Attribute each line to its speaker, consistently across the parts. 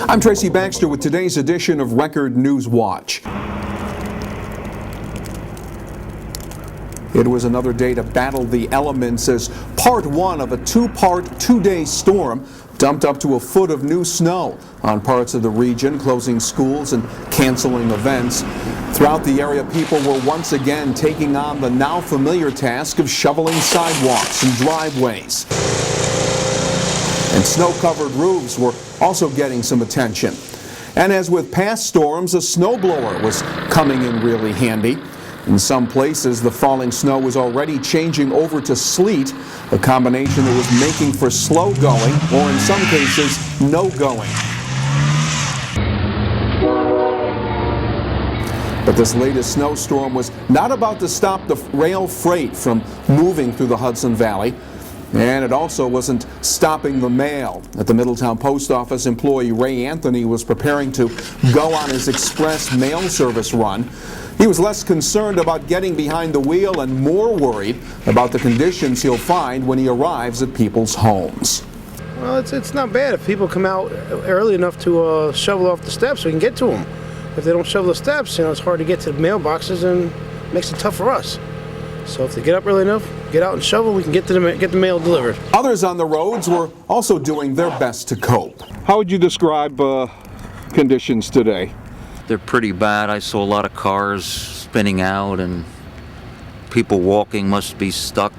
Speaker 1: I'm Tracy Baxter with today's edition of Record Newswatch. It was another day to battle the elements as part one of a two-part, two-day storm dumped up to a foot of new snow on parts of the region, closing schools and canceling events. Throughout the area, people were once again taking on the now familiar task of shoveling sidewalks and driveways. And snow-covered roofs were also getting some attention. And as with past storms, a snowblower was coming in really handy. In some places, the falling snow was already changing over to sleet, a combination that was making for slow going, or in some cases, no going. But this latest snowstorm was not about to stop the rail freight from moving through the Hudson Valley. And it also wasn't stopping the mail. At the Middletown Post Office, employee Ray Anthony was preparing to go on his express mail service run. He was less concerned about getting behind the wheel and more worried about the conditions he'll find when he arrives at people's homes.
Speaker 2: Well, it's not bad if people come out early enough to shovel off the steps so we can get to them. If they don't shovel the steps, it's hard to get to the mailboxes and makes it tough for us. So if they get up early enough, get out and shovel, we can get the mail delivered.
Speaker 1: Others on the roads were also doing their best to cope. How would you describe conditions today?
Speaker 3: They're pretty bad. I saw a lot of cars spinning out and people walking must be stuck.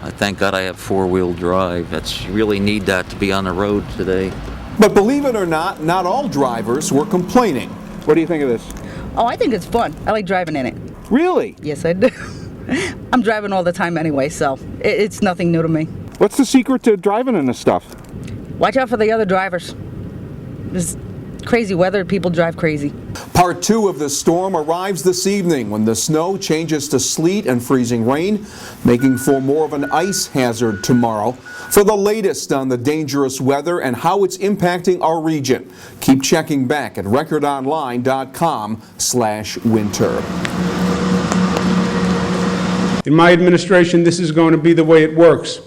Speaker 3: I thank God I have four-wheel drive. You really need that to be on the road today.
Speaker 1: But believe it or not all drivers were complaining. What do you think of this?
Speaker 4: Oh, I think it's fun. I like driving in it.
Speaker 1: Really?
Speaker 4: Yes, I do. I'm driving all the time anyway, so it's nothing new to me.
Speaker 1: What's the secret to driving in this stuff?
Speaker 4: Watch out for the other drivers. This crazy weather, people drive crazy.
Speaker 1: Part two of the storm arrives this evening when the snow changes to sleet and freezing rain, making for more of an ice hazard tomorrow. For the latest on the dangerous weather and how it's impacting our region, keep checking back at recordonline.com/winter.
Speaker 5: In my administration, this is going to be the way it works.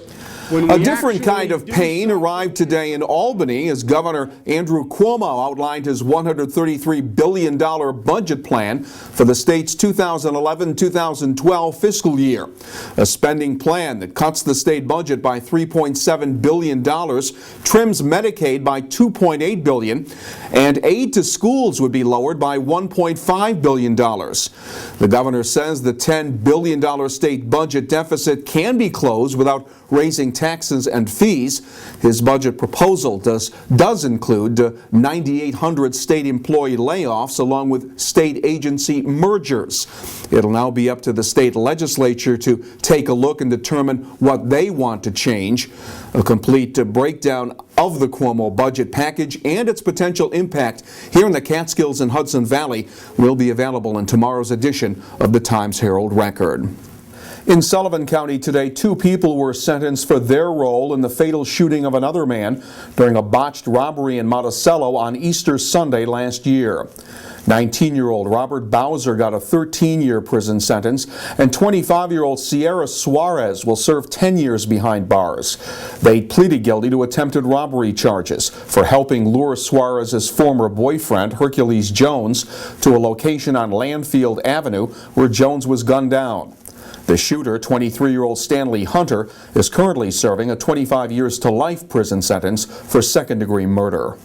Speaker 1: A different kind of pain arrived today in Albany as Governor Andrew Cuomo outlined his $133 billion budget plan for the state's 2011-2012 fiscal year. A spending plan that cuts the state budget by $3.7 billion, trims Medicaid by $2.8 billion, and aid to schools would be lowered by $1.5 billion. The governor says the $10 billion state budget deficit can be closed without raising taxes and fees. His budget proposal does include 9,800 state employee layoffs along with state agency mergers. It'll now be up to the state legislature to take a look and determine what they want to change. A complete breakdown of the Cuomo budget package and its potential impact here in the Catskills and Hudson Valley will be available in tomorrow's edition of the Times-Herald Record. In Sullivan County today, 2 people were sentenced for their role in the fatal shooting of another man during a botched robbery in Monticello on Easter Sunday last year. 19-year-old Robert Bowser got a 13-year prison sentence, and 25-year-old Sierra Suarez will serve 10 years behind bars. They pleaded guilty to attempted robbery charges for helping lure Suarez's former boyfriend, Hercules Jones, to a location on Landfield Avenue where Jones was gunned down. The shooter, 23-year-old Stanley Hunter, is currently serving a 25 years to life prison sentence for second-degree murder.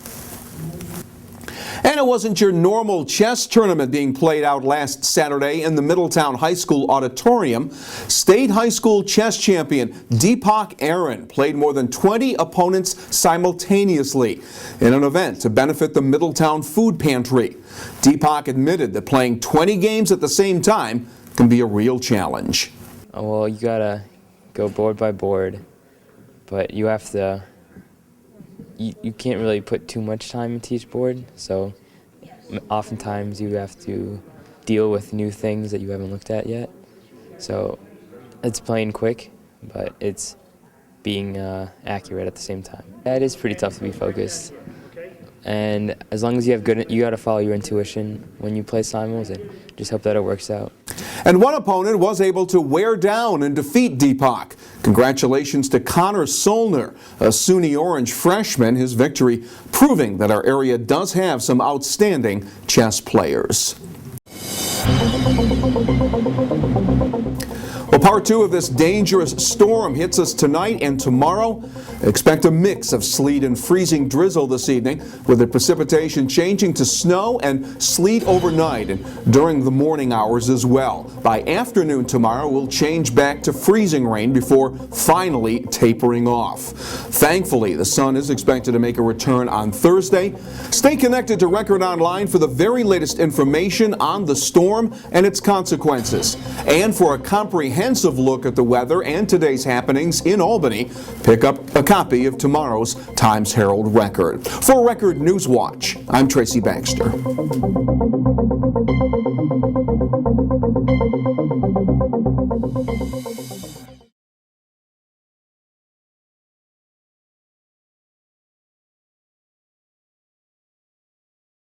Speaker 1: And it wasn't your normal chess tournament being played out last Saturday in the Middletown High School auditorium. State high school chess champion Deepak Aaron played more than 20 opponents simultaneously in an event to benefit the Middletown Food Pantry. Deepak admitted that playing 20 games at the same time can be a real challenge.
Speaker 6: Well, you gotta go board by board, but you have to, you can't really put too much time into each board, so oftentimes you have to deal with new things that you haven't looked at yet. So it's playing quick, but it's being accurate at the same time. Yeah, it is pretty tough to be focused, And as long as you have you got to follow your intuition when you play simul's and just hope that it works out.
Speaker 1: And one opponent was able to wear down and defeat Deepak. Congratulations to Connor Solner, a SUNY Orange freshman. His victory proving that our area does have some outstanding chess players. Well, part 2 of this dangerous storm hits us tonight and tomorrow. Expect a mix of sleet and freezing drizzle this evening, with the precipitation changing to snow and sleet overnight and during the morning hours as well. By afternoon tomorrow, we'll change back to freezing rain before finally tapering off. Thankfully, the sun is expected to make a return on Thursday. Stay connected to Record Online for the very latest information on the storm and its consequences. And for a comprehensive look at the weather and today's happenings in Albany, pick up a copy of tomorrow's Times-Herald Record. For Record Newswatch, I'm Tracy Baxter.